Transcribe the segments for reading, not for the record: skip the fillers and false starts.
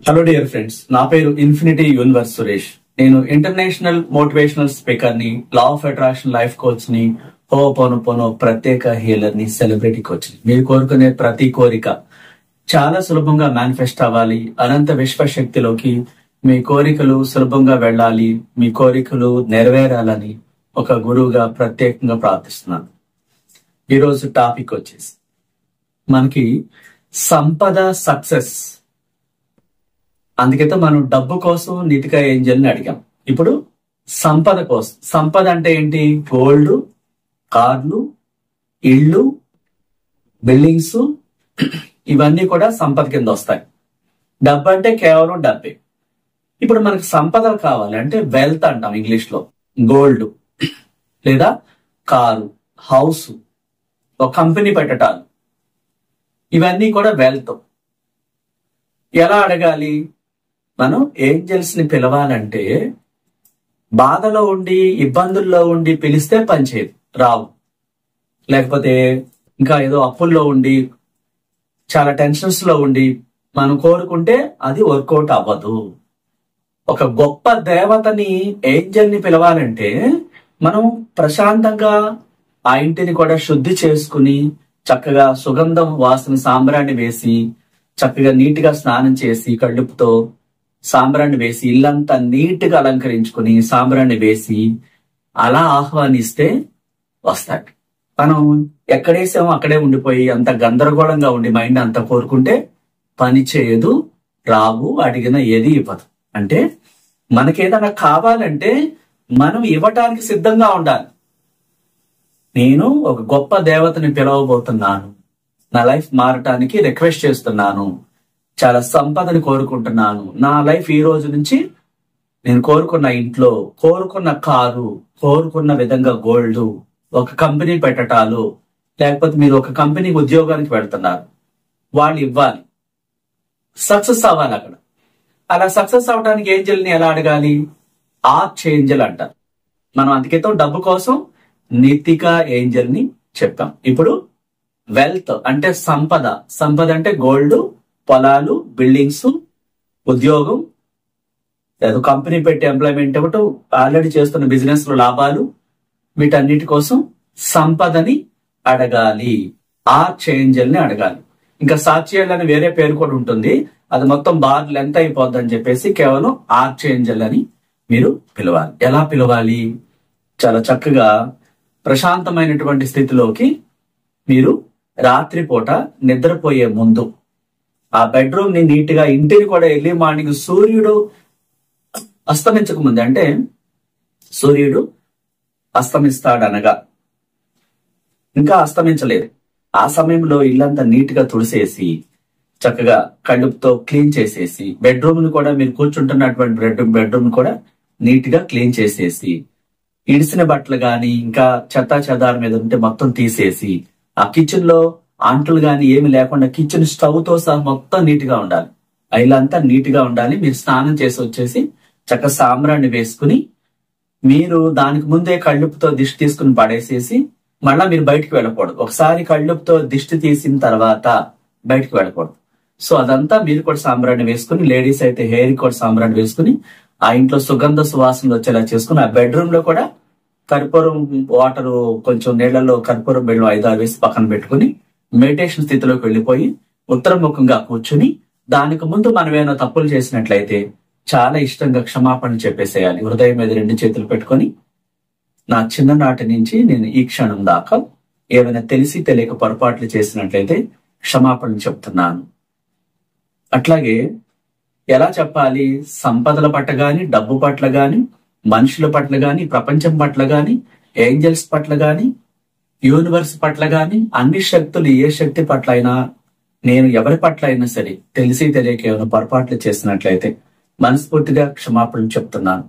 Hello dear friends, నా పేరు infinity universe Suresh. నేను ఇంటర్నేషనల్ మోటివేషనల్ స్పీకర్ ని, law of attraction life coach ని, హోపోనోపోనో ప్రత్యేక హీలర్ ని, సెలబ్రిటీ కోచ్ ని. మీరు కోరుకునే ప్రతి కోరిక చాలా సులభంగా మేనిఫెస్ట్ అవ్వాలి. అనంత విశ్వశక్తిలోకి మీ కోరికలు సులభంగా వెళ్ళాలి, మీ కోరికలు నెరవేరాలని ఒక గురువుగా ప్రత్యేకంగా ప్రార్థిస్తున్నాను. ఈరోజు టాపిక్ వచ్చేసి మనకి సంపద, సక్సెస్. అందుకైతే మనం డబ్బు కోసం నీతిగా ఏంజల్ని అడిగాం. ఇప్పుడు సంపద కోసం. సంపద అంటే ఏంటి? గోల్డ్, కార్లు, ఇళ్ళు, బిల్డింగ్స్, ఇవన్నీ కూడా సంపద కింద వస్తాయి. డబ్బు అంటే కేవలం డబ్బే. ఇప్పుడు మనకు సంపద కావాలి అంటే వెల్త్ అంటాం ఇంగ్లీష్ లో. గోల్డ్ లేదా కారు, హౌస్, ఒక కంపెనీ పెట్టటాలు, ఇవన్నీ కూడా వెల్త్. ఎలా అడగాలి? మనం ఏంజల్స్ ని పిలవాలంటే బాధలో ఉండి, ఇబ్బందుల్లో ఉండి పిలిస్తే పనిచేయదు, రావు. లేకపోతే ఇంకా ఏదో అప్పుల్లో ఉండి, చాలా టెన్షన్స్ లో ఉండి మనం కోరుకుంటే అది వర్కౌట్ అవ్వదు. ఒక గొప్ప దేవతని, ఏంజల్ ని పిలవాలంటే మనం ప్రశాంతంగా ఆ ఇంటిని కూడా శుద్ధి చేసుకుని, చక్కగా సుగంధం వాసన సాంబ్రాన్ని వేసి, చక్కగా నీట్ గా స్నానం చేసి, కళ్ళుపుతో సాంబ్రాన్ని వేసి, ఇల్లంతా నీట్ గా అలంకరించుకుని సాంబ్రాన్ని వేసి అలా ఆహ్వానిస్తే వస్తాడు. మనం ఎక్కడేసామో అక్కడే ఉండిపోయి అంత గందరగోళంగా ఉండి మైండ్ అంతా కోరుకుంటే పని చేయదు, రావు, అడిగిన ఏది ఇవ్వదు. అంటే మనకేదైనా కావాలంటే మనం ఇవ్వటానికి సిద్ధంగా ఉండాలి. నేను ఒక గొప్ప దేవతని పిలవబోతున్నాను, నా లైఫ్ మారటానికి రిక్వెస్ట్ చేస్తున్నాను, చాలా సంపదని కోరుకుంటున్నాను, నా లైఫ్ ఈ రోజు నుంచి నేను కోరుకున్న ఇంట్లో, కోరుకున్న కారు, కోరుకున్న విధంగా గోల్డ్, ఒక కంపెనీ పెట్టటాలు, లేకపోతే మీరు ఒక కంపెనీ ఉద్యోగానికి వెళ్తున్నారు, వాళ్ళు ఇవ్వాలి, సక్సెస్ అవ్వాలి అక్కడ. అలా సక్సెస్ అవడానికి ఏంజల్ని ఎలా అడగాలి? ఆర్చ్ఏంజల్ అంటారు. మనం అందుకేతో డబ్బు కోసం నీతికా ఏంజల్ ని చెప్పాం. ఇప్పుడు వెల్త్ అంటే సంపద. సంపద అంటే గోల్డ్, పొలాలు, బిల్డింగ్స్, ఉద్యోగం, లేదా కంపెనీ పెట్టి ఎంప్లాయ్మెంట్ ఇవ్వటం, ఆల్రెడీ చేస్తున్న బిజినెస్ లో లాభాలు, వీటన్నిటి కోసం సంపదని అడగాలి, ఆర్చ్ఏంజల్ ని అడగాలి. ఇంకా సాక్షియల్ అని వేరే పేరు కూడా ఉంటుంది, అది మొత్తం బార్ లెంత్ అయిపోద్ది అని చెప్పేసి కేవలం ఆర్చ్ఏంజల్ అని మీరు పిలవాలి. ఎలా పిలవాలి? చాలా చక్కగా ప్రశాంతమైనటువంటి స్థితిలోకి మీరు రాత్రిపూట నిద్రపోయే ముందు ఆ బెడ్రూమ్ ని నీట్ గా, ఇంటిని కూడా ఎర్లీ మార్నింగ్ సూర్యుడు అస్తమించక ముందు, అంటే సూర్యుడు అస్తమిస్తాడనగా ఇంకా అస్తమించలేదు, ఆ సమయంలో ఇల్లంతా నీట్ గా తుడిసేసి, చక్కగా కళ్ళుతో క్లీన్ చేసేసి, బెడ్రూమ్ ని కూడా మీరు కూర్చుంటున్నటువంటి బెడ్రూమ్ కూడా నీట్ గా క్లీన్ చేసేసి, ఇడిసిన బట్టలు గాని ఇంకా చెత్తా చెదారం మీద ఉంటే మొత్తం తీసేసి, ఆ కిచెన్ లో అంట్లు గాని ఏమి లేకుండా కిచెన్ స్టవ్ తో సహా మొత్తం నీట్ గా ఉండాలి, ఇల్లంతా నీట్ గా ఉండాలి. మీరు స్నానం చేసి వచ్చేసి చక్కగా సాంబ్రాన్ని వేసుకుని, మీరు దానికి ముందే కళ్ళుపుతో దిష్టి తీసుకుని పడేసేసి మళ్ళా మీరు బయటకు వెళ్ళకూడదు. ఒకసారి కళ్ళుపుతో దిష్టి తీసిన తర్వాత బయటకు వెళ్ళకూడదు. సో అదంతా మీరు కూడా సాంబ్రాన్ని వేసుకుని, లేడీస్ అయితే హెయిర్ కూడా సాంబ్రాన్ని వేసుకుని, ఆ ఇంట్లో సుగంధ సువాసనలు వచ్చేలా చేసుకుని, ఆ బెడ్రూమ్ లో కూడా కర్పూరం వాటర్, కొంచెం నీళ్లలో కర్పూరం బెల్లం 5-6 వేసి పక్కన పెట్టుకుని మెడిటేషన్ స్థితిలోకి వెళ్ళిపోయి ఉత్తరముఖంగా కూర్చుని, దానికి ముందు మనం ఏమైనా తప్పులు చేసినట్లయితే చాలా ఇష్టంగా క్షమాపణ చెప్పేసేయాలి. హృదయం మీద 2 చేతులు పెట్టుకొని, నా చిన్ననాటి నుంచి నేను ఈ క్షణం దాకా ఏమైనా తెలిసి తెలియక పొరపాట్లు చేసినట్లయితే క్షమాపణ చెప్తున్నాను. అట్లాగే ఎలా చెప్పాలి? సంపదల పట్ల గాని, డబ్బు పట్ల గాని, మనుషుల పట్ల గాని, ప్రపంచం పట్ల గాని, ఏంజల్స్ పట్ల గాని, యూనివర్స్ పట్ల గాని, అన్ని శక్తులు ఏ శక్తి పట్ల అయినా, నేను ఎవరి పట్ల అయినా సరే తెలిసి తెలియక ఏమైనా పొరపాట్లు చేసినట్లయితే మనస్ఫూర్తిగా క్షమాపణ చెప్తున్నాను.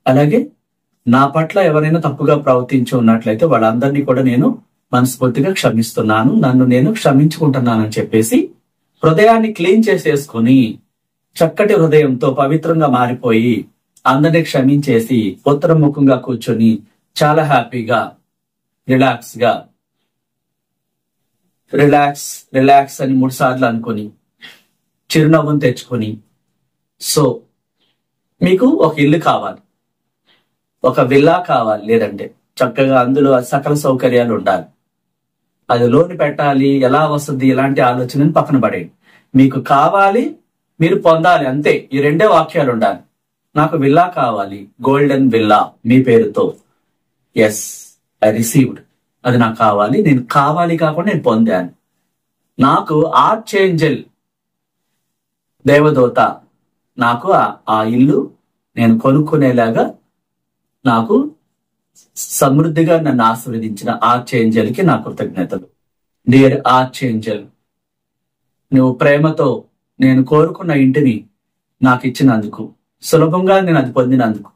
అలాగే నా పట్ల ఎవరైనా తప్పుగా ప్రవర్తించి ఉన్నట్లయితే వాళ్ళందరినీ కూడా నేను మనస్ఫూర్తిగా క్షమిస్తున్నాను, నన్ను నేను క్షమించుకుంటున్నానని చెప్పేసి హృదయాన్ని క్లీన్ చేసేసుకుని, చక్కటి హృదయంతో పవిత్రంగా మారిపోయి అందరినీ క్షమించేసి ఉత్తరముఖంగా కూర్చొని చాలా హ్యాపీగా, రిలాక్స్ గా, రిలాక్స్ రిలాక్స్ అని 3 సార్లు అనుకుని చిరునవ్వును తెచ్చుకొని సో మీకు ఒక ఇల్లు కావాలి, ఒక విల్లా కావాలి, లేదంటే చక్కగా అందులో సకల సౌకర్యాలు ఉండాలి. అది లోన్ పెట్టాలి, ఎలా వస్తుంది, ఇలాంటి ఆలోచనని పక్కన పడేయండి. మీకు కావాలి, మీరు పొందాలి, అంతే. ఈ రెండే వాక్యాలు ఉండాలి. నాకు విల్లా కావాలి, గోల్డెన్ విల్లా మీ పేరుతో. Yes, I received. అది నాకు కావాలి, నేను కావాలి కాకుండా నేను పొందాను. నాకు ఆర్చేంజెల్ దేవదూత నాకు ఆ ఇల్లు నేను కొనుక్కునేలాగా నాకు సమృద్ధిగా నన్ను ఆశీర్వదించిన ఆర్చేంజెల్కి నా కృతజ్ఞతలు. డియర్ ఆర్చేంజెల్, నువ్వు ప్రేమతో నేను కోరుకున్న ఇంటిని నాకు ఇచ్చినందుకు, సులభంగా నేను అది పొందినందుకు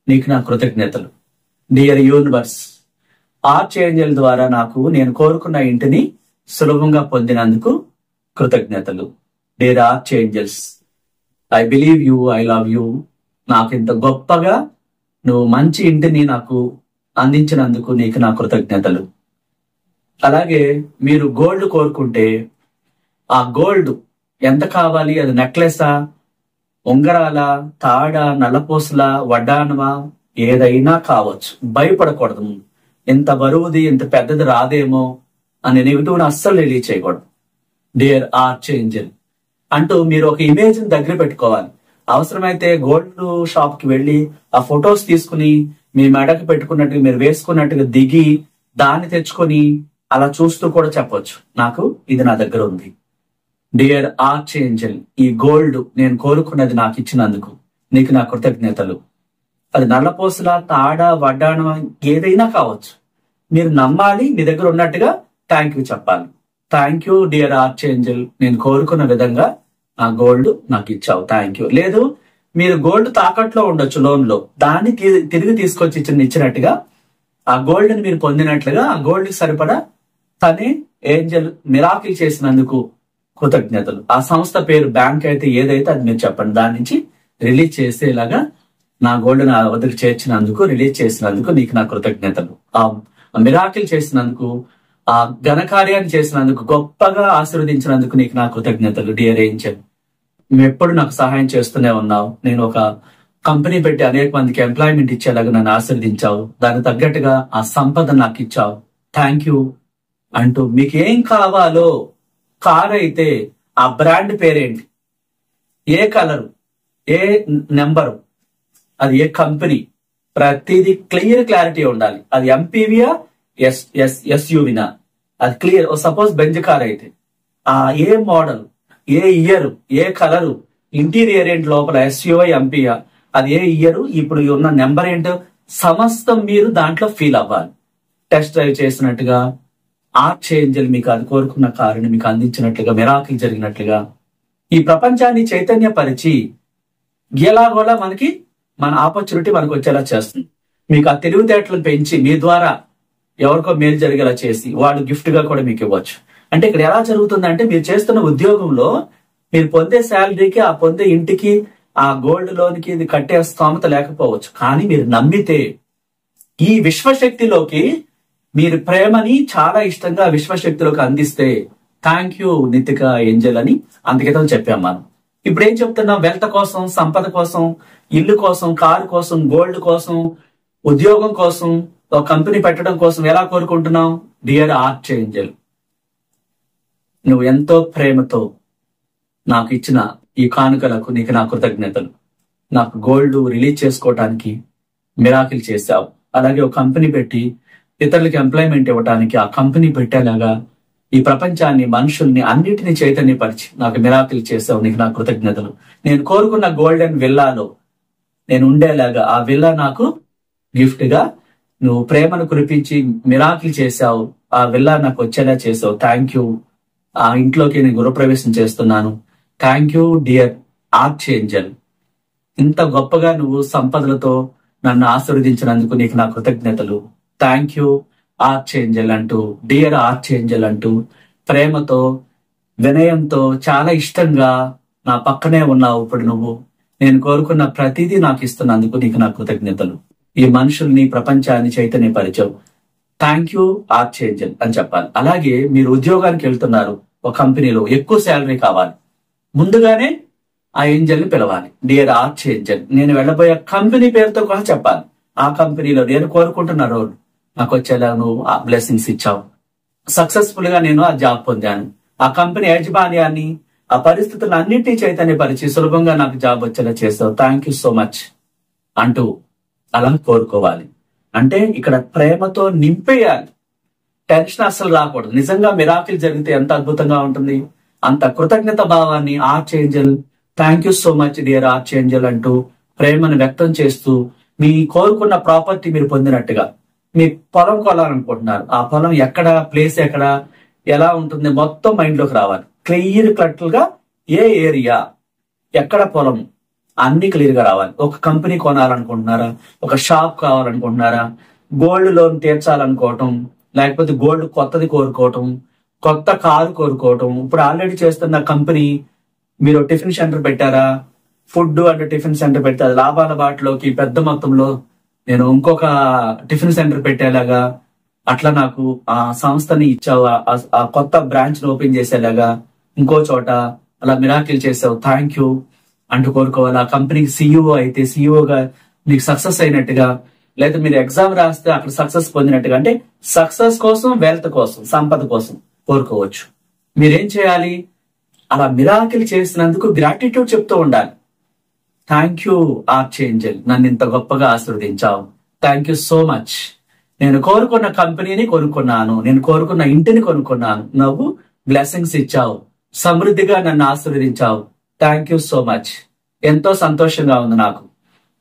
నీకు నా కృతజ్ఞతలు. డియర్ యూనివర్స్, ఆర్చేంజెల్ ద్వారా నాకు నేను కోరుకున్న ఇంటిని సులభంగా పొందినందుకు కృతజ్ఞతలు. Dear archangels, I believe you, I love you. నాకు ఇంత గొప్పగా నువ్వు మంచి ఇంటిని నాకు అందించినందుకు నీకు నా కృతజ్ఞతలు. అలాగే మీరు గోల్డ్ కోరుకుంటే ఆ గోల్డ్ ఎంత కావాలి? అది నెక్లెసా, ఉంగరాల, తాడ, నల్లపూసల, వడ్డానమా, ఏదైనా కావచ్చు. భయపడకూడదు. ఇంత బరువుది, ఇంత పెద్దది రాదేమో అనే నెగిటివ్ అస్సలు రిలీజ్ చేయకూడదు. డియర్ ఆర్చేంజెల్ అంటూ మీరు ఒక ఇమేజ్ దగ్గర పెట్టుకోవాలి. అవసరమైతే గోల్డ్ షాప్ కి వెళ్ళి ఆ ఫొటోస్ తీసుకుని మీ మెడకు పెట్టుకున్నట్టుగా మీరు వేసుకున్నట్టుగా దిగి దాన్ని తెచ్చుకొని అలా చూస్తూ కూడా చెప్పొచ్చు, నాకు ఇది నా దగ్గర ఉంది. డియర్ ఆర్చేంజెల్, ఈ గోల్డ్ నేను కోరుకున్నది నాకు ఇచ్చినందుకు నీకు నా కృతజ్ఞతలు. అది నల్లపూసల, తాడ, వడ్డాణం ఏదైనా కావచ్చు. మీరు నమ్మాలి, మీ దగ్గర ఉన్నట్టుగా థ్యాంక్ యూ చెప్పాలి. థ్యాంక్ యూ డియర్ ఆర్చేంజెల్, నేను కోరుకున్న విధంగా ఆ గోల్డ్ నాకు ఇచ్చావు, థ్యాంక్ యూ. లేదు, మీరు గోల్డ్ తాకట్లో ఉండొచ్చు, లోన్ లో, దాన్ని తిరిగి తీసుకొచ్చి ఇచ్చినట్టుగా ఆ గోల్డ్ ని మీరు పొందినట్లుగా ఆ గోల్డ్ కి సరిపడా తనే ఏంజెల్ మిరాకిల్ చేసినందుకు కృతజ్ఞతలు. ఆ సంస్థ పేరు, బ్యాంక్ అయితే ఏదైతే అది మీరు చెప్పండి, దాని నుంచి రిలీజ్ చేసేలాగా నా గోల్డ్ నా వద్దకు చేర్చినందుకు, రిలీజ్ చేసినందుకు నీకు నా కృతజ్ఞతలు. ఆ మిరాకిల్ చేసినందుకు, ఆ ఘనకార్యాన్ని చేసినందుకు, గొప్పగా ఆశీర్వదించినందుకు నీకు నా కృతజ్ఞతలు. డియర్ ఏంజెల్, నువ్వు ఎప్పుడు నాకు సహాయం చేస్తూనే ఉన్నావు. నేను ఒక కంపెనీ పెట్టి అనేక మందికి ఎంప్లాయ్మెంట్ ఇచ్చేలాగా నన్ను ఆశీర్వదించావు. దానికి తగ్గట్టుగా ఆ సంపద నాకు ఇచ్చావు, థ్యాంక్ యూ అంటూ మీకు ఏం కావాలో, కార్ అయితే ఆ బ్రాండ్ పేరేంటి, ఏ కలరు, ఏ నెంబరు, అది ఏ కంపెనీ, ప్రతిదీ క్లారిటీ ఉండాలి. అది ఎంపీవీయా, ఎస్యూవినా, అది క్లియర్. సపోజ్ బెంజ్ కార్ అయితే ఆ ఏ మోడల్, ఏ ఇయర్, ఏ కలరు, ఇంటీరియర్ ఏంటి, లోపల ఎస్యూఐ ఎంపీయా, అది ఏ ఇయర్, ఇప్పుడు ఉన్న నెంబర్ ఏంటో సమస్తం మీరు దాంట్లో ఫీల్ అవ్వాలి. టెస్ట్ డ్రైవ్ చేసినట్టుగా ఆర్చేంజెల్ మీకు అది కోరుకున్న కారుని మీకు అందించినట్లుగా, మిరాకిల్ జరిగినట్లుగా ఈ ప్రపంచాన్ని చైతన్యపరిచి ఎలాగోలా మనకి మన ఆపర్చునిటీ మనకు వచ్చేలా చేస్తుంది. మీకు ఆ తెలివితేటలను పెంచి మీ ద్వారా ఎవరికో మేలు జరిగేలా చేసి వాళ్ళు గిఫ్ట్ గా కూడా మీకు ఇవ్వచ్చు. అంటే ఇక్కడ ఎలా జరుగుతుందంటే, మీరు చేస్తున్న ఉద్యోగంలో మీరు పొందే శాలరీకి, ఆ పొందే ఇంటికి, ఆ గోల్డ్ లోన్ కి ఇది కట్టే స్తోమత లేకపోవచ్చు. కానీ మీరు నమ్మితే ఈ విశ్వశక్తిలోకి మీరు ప్రేమని చాలా ఇష్టంగా విశ్వశక్తిలోకి అందిస్తే, థ్యాంక్ యూ నితిక ఏంజెల్ అని అందుకేతం చెప్పాం మనం. ఇప్పుడు ఏం చెప్తున్నాం? వెల్త్ కోసం, సంపద కోసం, ఇల్లు కోసం, కారు కోసం, గోల్డ్ కోసం, ఉద్యోగం కోసం, ఒక కంపెనీ పెట్టడం కోసం ఎలా కోరుకుంటున్నాం? డియర్ ఆర్చేంజెల్, నువ్వు ఎంతో ప్రేమతో నాకు ఇచ్చిన ఈ కానుకలకు నీకు నా కృతజ్ఞతలు. నాకు గోల్డ్ రిలీజ్ చేసుకోవటానికి మిరాకిల్ చేశావు. అలాగే ఒక కంపెనీ పెట్టి ఇతరులకి ఎంప్లాయ్మెంట్ ఇవ్వడానికి ఆ కంపెనీ పెట్టేలాగా ఈ ప్రపంచాన్ని, మనుషుల్ని అన్నిటినీ చైతన్యపరిచి నాకు మిరాకిల్ చేసావు, నీకు నా కృతజ్ఞతలు. నేను కోరుకున్న గోల్డెన్ విల్లాలో నేను ఉండేలాగా ఆ విల్లా నాకు గిఫ్ట్ గా నువ్వు ప్రేమను కురిపించి మిరాకిల్ చేశావు. ఆ విల్లా నాకు వచ్చేలా చేసావు, థ్యాంక్ యూ. ఆ ఇంట్లోకి నేను గృహప్రవేశం చేస్తున్నాను, థ్యాంక్ యూ డియర్ ఆర్చేంజెల్. ఇంత గొప్పగా నువ్వు సంపదలతో నన్ను ఆశీర్వదించినందుకు నీకు నా కృతజ్ఞతలు, థ్యాంక్ యూ ఆర్చేంజెల్ అంటూ, డియర్ ఆర్చేంజెల్ అంటూ ప్రేమతో, వినయంతో, చాలా ఇష్టంగా నా పక్కనే ఉన్నావు. ఇప్పుడు నువ్వు నేను కోరుకున్న ప్రతిదీ నాకు ఇస్తున్నందుకు నీకు నా కృతజ్ఞతలు. ఈ మనుషుల్ని, ప్రపంచాన్ని చైతన్యపరిచావు, థ్యాంక్ యూ ఆర్చేంజెల్ అని చెప్పాలి. అలాగే మీరు ఉద్యోగానికి వెళ్తున్నారు, ఒక కంపెనీలో ఎక్కువ శాలరీ కావాలి, ముందుగానే ఆ ఏంజల్ ని పిలవాలి. డియర్ ఆర్చ్ ఏంజల్, నేను వెళ్ళబోయే కంపెనీ పేరుతో కూడా చెప్పాలి. ఆ కంపెనీలో నేను కోరుకుంటున్న రోల్ నాకు వచ్చేలా నువ్వు ఆ బ్లెస్సింగ్స్ ఇచ్చావు, సక్సెస్ఫుల్ గా నేను ఆ జాబ్ పొందాను, ఆ కంపెనీ యాజమాన్యాన్ని ఆ పరిస్థితులను అన్నింటినీ చైతన్యపరిచి సులభంగా నాకు జాబ్ వచ్చేలా చేస్తావు, థ్యాంక్ యూ సో మచ్ అంటూ అలా కోరుకోవాలి. అంటే ఇక్కడ ప్రేమతో నింపేయాలి, టెన్షన్ అస్సలు రాకూడదు. నిజంగా మిరాకిల్ జరిగితే ఎంత అద్భుతంగా ఉంటుంది. అంత కృతజ్ఞత భావాన్ని arch Angel, thank you so much dear arch Angel అంటూ ప్రేమను వ్యక్తం చేస్తూ మీ కోరుకున్న ప్రాపర్టీ మీరు పొందినట్టుగా, మీ పొలం కొనాలనుకుంటున్నారు, ఆ పొలం ఎక్కడ, ప్లేస్ ఎక్కడ, ఎలా ఉంటుంది మొత్తం మైండ్ లోకి రావాలి. క్లియర్ కట్ గా ఏ ఏరియా, ఎక్కడ పొలం అన్ని క్లియర్ గా రావాలి. ఒక కంపెనీ కొనాలనుకుంటున్నారా, ఒక షాప్ కావాలనుకుంటున్నారా, గోల్డ్ లోన్ తీర్చాలనుకోవటం, లేకపోతే గోల్డ్ కొత్తది కోరుకోవటం, కొత్త కారు కోరుకోవటం. ఇప్పుడు ఆల్రెడీ చేస్తున్న కంపెనీ మీరు టిఫిన్ సెంటర్ పెట్టారా, ఫుడ్ అంటే టిఫిన్ సెంటర్ పెడితే అది లాభాల బాటలోకి పెద్ద మొత్తంలో నేను ఇంకొక టిఫిన్ సెంటర్ పెట్టేలాగా, అట్లా నాకు ఆ సంస్థని ఇచ్చావు, ఆ కొత్త బ్రాంచ్ ని ఓపెన్ చేసేలాగా, ఇంకో చోట అలా మిరాకిల్ చేసావు, థ్యాంక్ యూ అంటూ కోరుకోవాలి. ఆ కంపెనీకి సీఈఓ అయితే సీఈఓగా మీకు సక్సెస్ అయినట్టుగా, లేదా మీరు ఎగ్జామ్ రాస్తే అక్కడ సక్సెస్ పొందినట్టుగా, అంటే సక్సెస్ కోసం, వెల్త్ కోసం, సంపద కోసం కోరుకోవచ్చు. మీరేం చేయాలి, అలా మిరాకిల్ చేసినందుకు గ్రాటిట్యూడ్ చెప్తూ ఉండాలి. థ్యాంక్ యూ ఆర్చ్ ఏంజల్, నన్ను ఇంత గొప్పగా ఆశీర్వదించావు, థ్యాంక్ యూ సో మచ్. నేను కోరుకున్న కంపెనీని కొనుక్కున్నాను, నేను కోరుకున్న ఇంటిని కొనుక్కున్నాను, నువ్వు బ్లెస్సింగ్స్ ఇచ్చావు, సమృద్ధిగా నన్ను ఆశీర్వదించావు, థ్యాంక్ యూ సో మచ్. ఎంతో సంతోషంగా ఉంది నాకు,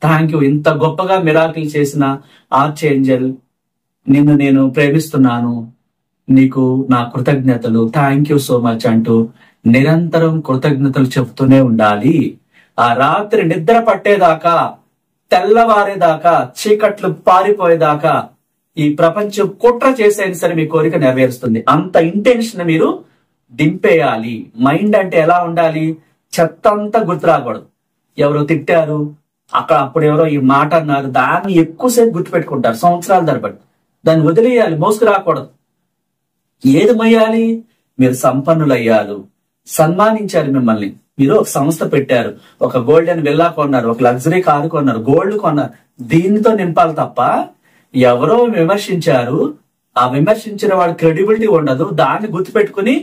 థ్యాంక్ యూ. ఇంత గొప్పగా మిరాకిల్ చేసిన ఆర్చ్ ఏంజల్, నిన్ను నేను ప్రేమిస్తున్నాను, నీకు నా కృతజ్ఞతలు, థ్యాంక్ యూ సో మచ్ అంటూ నిరంతరం కృతజ్ఞతలు చెప్తూనే ఉండాలి. ఆ రాత్రి నిద్ర పట్టేదాకా, తెల్లవారేదాకా, చీకట్లు పారిపోయేదాకా ఈ ప్రపంచం కుట్ర చేసైనా సరే మీ కోరిక నెరవేరుస్తుంది. అంత ఇంటెన్షన్ మీరు దింపేయాలి. మైండ్ అంటే ఎలా ఉండాలి, చెత్త అంతా గుర్తు రాకూడదు. ఎవరో తిట్టారు, అక్కడ అప్పుడు ఎవరో ఈ మాట అన్నారు, దాన్ని ఎక్కువసేపు గుర్తుపెట్టుకుంటారు సంవత్సరాల తరబడి. దాన్ని వదిలేయాలి, మోసుకు రాకూడదు. ఏది మొయ్యాలి, మీరు సంపన్నులయ్యారు, సన్మానించారు మిమ్మల్ని. మీరు ఒక సంస్థ పెట్టారు, ఒక గోల్డెన్ విల్లా కొన్నారు, ఒక లగ్జరీ కారు కొన్నారు, గోల్డ్ కొన్నారు, దీనితో నింపాలి తప్ప ఎవరో విమర్శించారు, ఆ విమర్శించిన వాడు క్రెడిబిలిటీ ఉండదు. దాన్ని గుర్తుపెట్టుకుని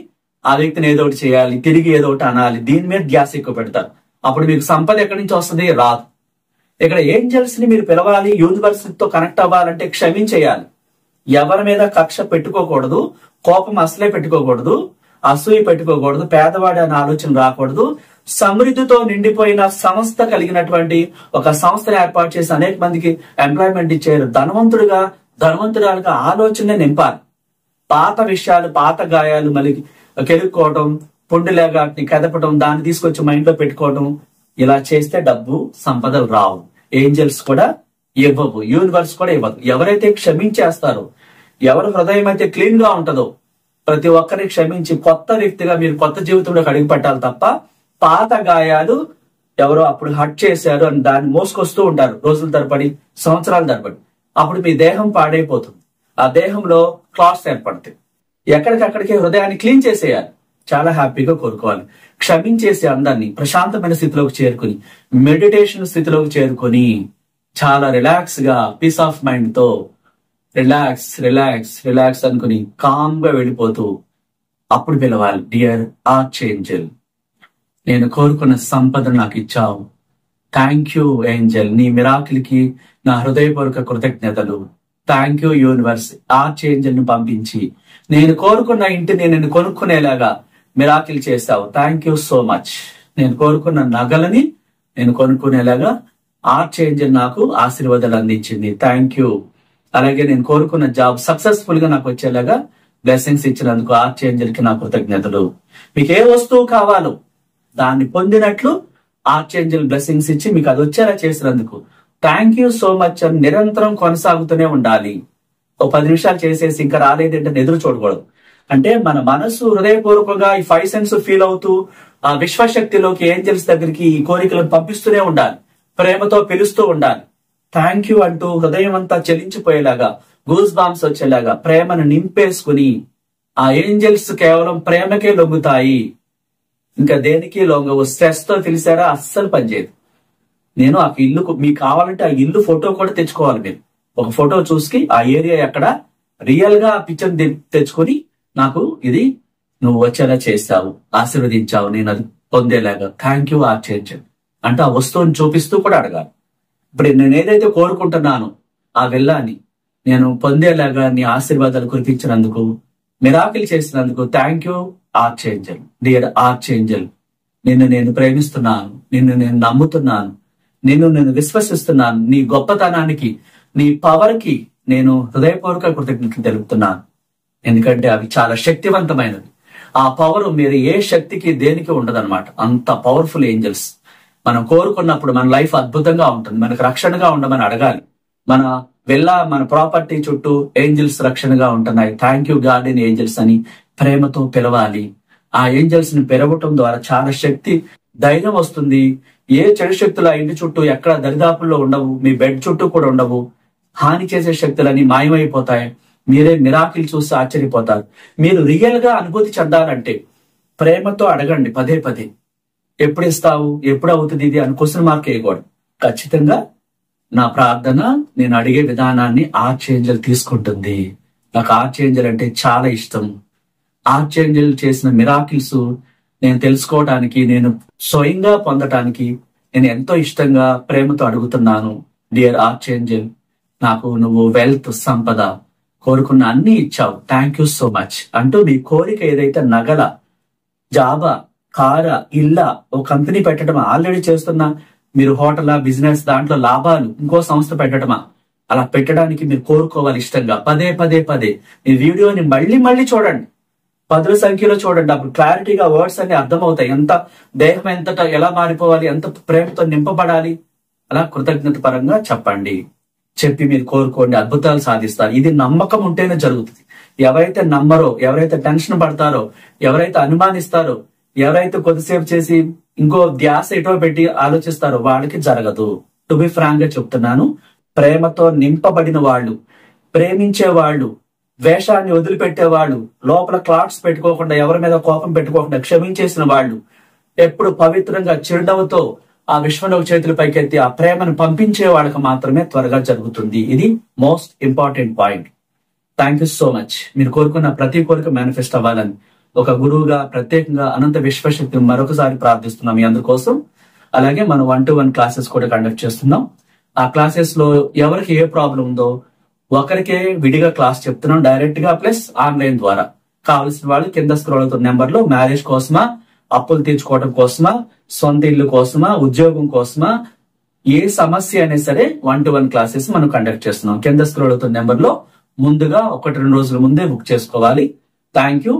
ఆ వ్యక్తిని ఏదో ఒకటి చేయాలి, తిరిగి ఏదో ఒకటి అనాలి, దీని మీద గ్యాస్ ఎక్కువ పెడతారు. అప్పుడు మీకు సంపద ఎక్కడి నుంచి వస్తుంది, రాదు. ఇక్కడ ఏంజల్స్ ని మీరు పిలవాలి, యూనివర్సిటీతో కనెక్ట్ అవ్వాలంటే క్షమించేయాలి. ఎవరి మీద కక్ష పెట్టుకోకూడదు, కోపం అసలే పెట్టుకోకూడదు, అసూయ పెట్టుకోకూడదు, పేదవాడి అనే ఆలోచన రాకూడదు. సమృద్ధితో నిండిపోయిన సంస్థ కలిగినటువంటి ఒక సంస్థను ఏర్పాటు చేసి అనేక మందికి ఎంప్లాయ్మెంట్ ఇచ్చారు. ధనవంతురాలుగా ఆలోచన నింపాలి. పాత విషయాలు, పాత గాయాలు మళ్ళీ కెలుక్కోవటం, పుండులేగా కదపడం, దాన్ని తీసుకొచ్చి మైండ్ లో పెట్టుకోవడం, ఇలా చేస్తే డబ్బు సంపదలు రావు. ఏంజల్స్ కూడా ఇవ్వవు, యూనివర్స్ కూడా ఇవ్వదు. ఎవరైతే క్షమించేస్తారో, ఎవరి హృదయం అయితే క్లీన్ గా ఉంటుందో, ప్రతి ఒక్కరిని క్షమించి కొత్త వ్యక్తిగా మీరు కొత్త జీవితంలోకి అడుగు పెట్టాలి తప్ప పాత గాయాలు ఎవరో అప్పుడు హర్ట్ చేశారు అని దాన్ని మోసుకొస్తూ ఉంటారు రోజుల తరబడి, సంవత్సరాల తరబడి. అప్పుడు మీ దేహం పాడైపోతుంది, ఆ దేహంలో క్లాట్స్ ఏర్పడతాయి. ఎక్కడికక్కడికి హృదయాన్ని క్లీన్ చేసేయాలి, చాలా హ్యాపీగా కోరుకోవాలి. క్షమించేసి అందరినీ ప్రశాంతమైన స్థితిలోకి చేరుకుని, మెడిటేషన్ స్థితిలోకి చేరుకొని, చాలా రిలాక్స్ గా, పీస్ ఆఫ్ మైండ్ తో రిలాక్స్ రిలాక్స్ రిలాక్స్ అనుకుని కామ్ గా వెళ్ళిపోతూ అప్పుడు పిలవాలి, డియర్ ఆర్చ్ ఏంజల్, నేను కోరుకున్న సంపదను నాకు ఇచ్చావు, థ్యాంక్ యూ ఏంజల్, నీ మిరాకిల్ కి నా హృదయపూర్వక కృతజ్ఞతలు, thank you universe, arch Angel ను పంపించి నేను కోరుకున్న ఇంటిని నేను కొనుక్కునేలాగా మిరాకిల్ చేస్తావు, థ్యాంక్ యూ సో మచ్. నేను కోరుకున్న నగలని నేను కొనుక్కునేలాగా ఆర్చ్ ఏంజల్ నాకు ఆశీర్వాదాలు అందించింది, థ్యాంక్ యూ. అలాగే నేను కోరుకున్న జాబ్ సక్సెస్ఫుల్ గా నాకు వచ్చేలాగా బ్లెస్సింగ్స్ ఇచ్చినందుకు ఆర్చ్ ఏంజల్ కి నా కృతజ్ఞతలు. మీకు ఏ వస్తువు కావాలో దాన్ని పొందినట్లు ఆర్చ్ ఏంజల్ బ్లెస్సింగ్స్ ఇచ్చి మీకు అది వచ్చేలా చేసినందుకు థ్యాంక్ యూ సో మచ్ అని నిరంతరం కొనసాగుతూనే ఉండాలి. ఒక 10 నిమిషాలు చేసేసి ఇంకా రాలేదంటే ఎదురు చూడకూడదు. అంటే మన మనసు హృదయపూర్వకంగా ఈ 5 సెన్స్ ఫీల్ అవుతూ ఆ విశ్వశక్తిలోకి ఏంజల్స్ దగ్గరికి ఈ కోరికలను పంపిస్తూనే ఉండాలి, ప్రేమతో పిలుస్తూ ఉండాలి. థ్యాంక్ యూ అంటూ హృదయం అంతా చెలించిపోయేలాగా, గూస్ బాంబ్స్ వచ్చేలాగా ప్రేమను నింపేసుకుని, ఆ ఏంజల్స్ కేవలం ప్రేమకే లొంగుతాయి, ఇంకా దేనికి లొంగవు. స్ట్రెస్ తో తెలిసారా అస్సలు పనిచేయదు. నేను ఆ ఇల్లు మీకు కావాలంటే ఆ ఇల్లు ఫోటో కూడా తెచ్చుకోవాలి. మీరు ఒక ఫోటో చూసి ఆ ఏరియా ఎక్కడ రియల్ గా ఆ పిక్చర్ తెచ్చుకొని నాకు ఇది నువ్వు వచ్చేలా చేస్తావు, ఆశీర్వదించావు, నేను అది పొందేలాగా థ్యాంక్ యూ ఆర్చేంజల్ అంటే ఆ వస్తువుని చూపిస్తూ కూడా అడగాలి. ఇప్పుడు నేను ఏదైతే కోరుకుంటున్నానో ఆ వెళ్ళాన్ని నేను పొందేలాగా నీ ఆశీర్వాదాలు కురిపించినందుకు, మిరాకిల్ చేసినందుకు థ్యాంక్ యూ ఆర్చేంజల్. డియర్ ఆర్చేంజల్, నిన్ను నేను ప్రేమిస్తున్నాను, నిన్ను నేను నమ్ముతున్నాను, నిన్ను నేను విశ్వసిస్తున్నాను. నీ గొప్పతనానికి, నీ పవర్ కి నేను హృదయపూర్వక కృతజ్ఞతలు తెలుపుతున్నాను. ఎందుకంటే అవి చాలా శక్తివంతమైనవి. ఆ పవర్ మీరు ఏ శక్తికి దేనికి ఉండదన్నమాట. అంత పవర్ఫుల్ ఏంజల్స్. మనం కోరుకున్నప్పుడు మన లైఫ్ అద్భుతంగా ఉంటుంది. మనకు రక్షణగా ఉండమని అడగాలి. మన ప్రాపర్టీ చుట్టూ ఏంజల్స్ రక్షణగా ఉంటున్నాయి, థ్యాంక్ యూ గార్డెన్ ఏంజల్స్ అని ప్రేమతో పిలవాలి. ఆ ఏంజల్స్ ని పిలవటం ద్వారా చాలా శక్తి, ధైర్యం వస్తుంది. ఏ చెడు శక్తులు ఆ ఇంటి చుట్టూ ఎక్కడ దరిదాపుల్లో ఉండవు, మీ బెడ్ చుట్టూ కూడా ఉండవు. హాని చేసే శక్తులని మాయమైపోతాయి. మీరే మిరాకిల్ చూసి ఆశ్చర్యపోతారు. మీరు రియల్ గా అనుభూతి చెందాలంటే ప్రేమతో అడగండి పదే పదే. ఎప్పుడు ఇస్తావు, ఎప్పుడు అవుతుంది ఇది అని క్వశ్చన్ మార్క్ వేయకూడదు. ఖచ్చితంగా నా ప్రార్థన, నేను అడిగే విధానాన్ని ఆర్చేంజల్ తీసుకుంటుంది. నాకు ఆర్చేంజల్ అంటే చాలా ఇష్టం. ఆర్చేంజల్ చేసిన మిరాకిల్స్ నేను తెలుసుకోవడానికి, నేను స్వయంగా పొందటానికి నేను ఎంతో ఇష్టంగా ప్రేమతో అడుగుతున్నాను. డియర్ ఆర్చేంజల్, నాకు నువ్వు వెల్త్, సంపద, కోరుకున్న అన్ని ఇచ్చావు, థ్యాంక్ యూ సో మచ్ అంటూ మీ కోరిక ఏదైతే నగల, జాబా, కార, ఇల్ల, ఓ కంపెనీ పెట్టడమా, ఆల్రెడీ చేస్తున్నా మీరు హోటల్ బిజినెస్, దాంట్లో లాభాలు, ఇంకో సంస్థ పెట్టడమా, అలా పెట్టడానికి మీరు కోరుకోవాలి ఇష్టంగా. పదే పదే పదే ఈ వీడియోని మళ్ళీ మళ్ళీ చూడండి, 10 సంఖ్యలో చూడండి. అప్పుడు క్లారిటీగా వర్డ్స్ అన్ని అర్థమవుతాయి. ఎంత దేహం ఎంతట ఎలా మారిపోవాలి, ఎంత ప్రేమతో నింపబడాలి, అలా కృతజ్ఞత పరంగా చెప్పండి. చెప్పి మీరు కోరుకోండి, అద్భుతాలు సాధిస్తారు. ఇది నమ్మకం ఉంటేనే జరుగుతుంది. ఎవరైతే నమ్మరో, ఎవరైతే టెన్షన్ పడతారో, ఎవరైతే అనుమానిస్తారో, ఎవరైతే కొద్దిసేపు చేసి ఇంకో ధ్యాస ఎటో పెట్టి ఆలోచిస్తారో వాళ్ళకి జరగదు. టు బి ఫ్రాంక్ గా చెప్తున్నాను, ప్రేమతో నింపబడిన వాళ్ళు, ప్రేమించే వాళ్ళు, ద్వేషాన్ని వదిలిపెట్టేవాళ్ళు, లోపల క్లాట్స్ పెట్టుకోకుండా, ఎవరి మీద కోపం పెట్టుకోకుండా క్షమించేసిన వాళ్ళు, ఎప్పుడు పవిత్రంగా చిరునవ్వుతో ఆ విశ్వనవ చేతుల పైకెత్తి ఆ ప్రేమను పంపించే వాళ్ళకి మాత్రమే త్వరగా జరుగుతుంది. ఇది most important point. Thank you so much. మీరు కోరుకున్న ప్రతి కోరిక మేనిఫెస్ట్ అవ్వాలని ఒక గురువుగా ప్రత్యేకంగా అనంత విశ్వశక్తిని మరొకసారి ప్రార్థిస్తున్నాం మీ అందరి కోసం. అలాగే మనం 1-to-1 క్లాసెస్ కూడా కండక్ట్ చేస్తున్నాం. ఆ క్లాసెస్ లో ఎవరికి ఏ ప్రాబ్లం ఉందో ఒకరికే విడిగా క్లాస్ చెప్తున్నాం, డైరెక్ట్ గా ప్లస్ ఆన్లైన్ ద్వారా. కావలసిన వాళ్ళు కింద స్క్రోల్ అవుతున్న నెంబర్ లో మ్యారేజ్ కోసమా, అప్పులు తీర్చుకోవడం కోసమా, సొంత ఇల్లు కోసమా, ఉద్యోగం కోసమా, ఏ సమస్య అయినా సరే 1-to-1 క్లాసెస్ మనం కండక్ట్ చేస్తున్నాం. కింద స్క్రోల్ అవుతున్న నెంబర్ లో ముందుగా 1-2 రోజుల ముందే బుక్ చేసుకోవాలి. Thank you.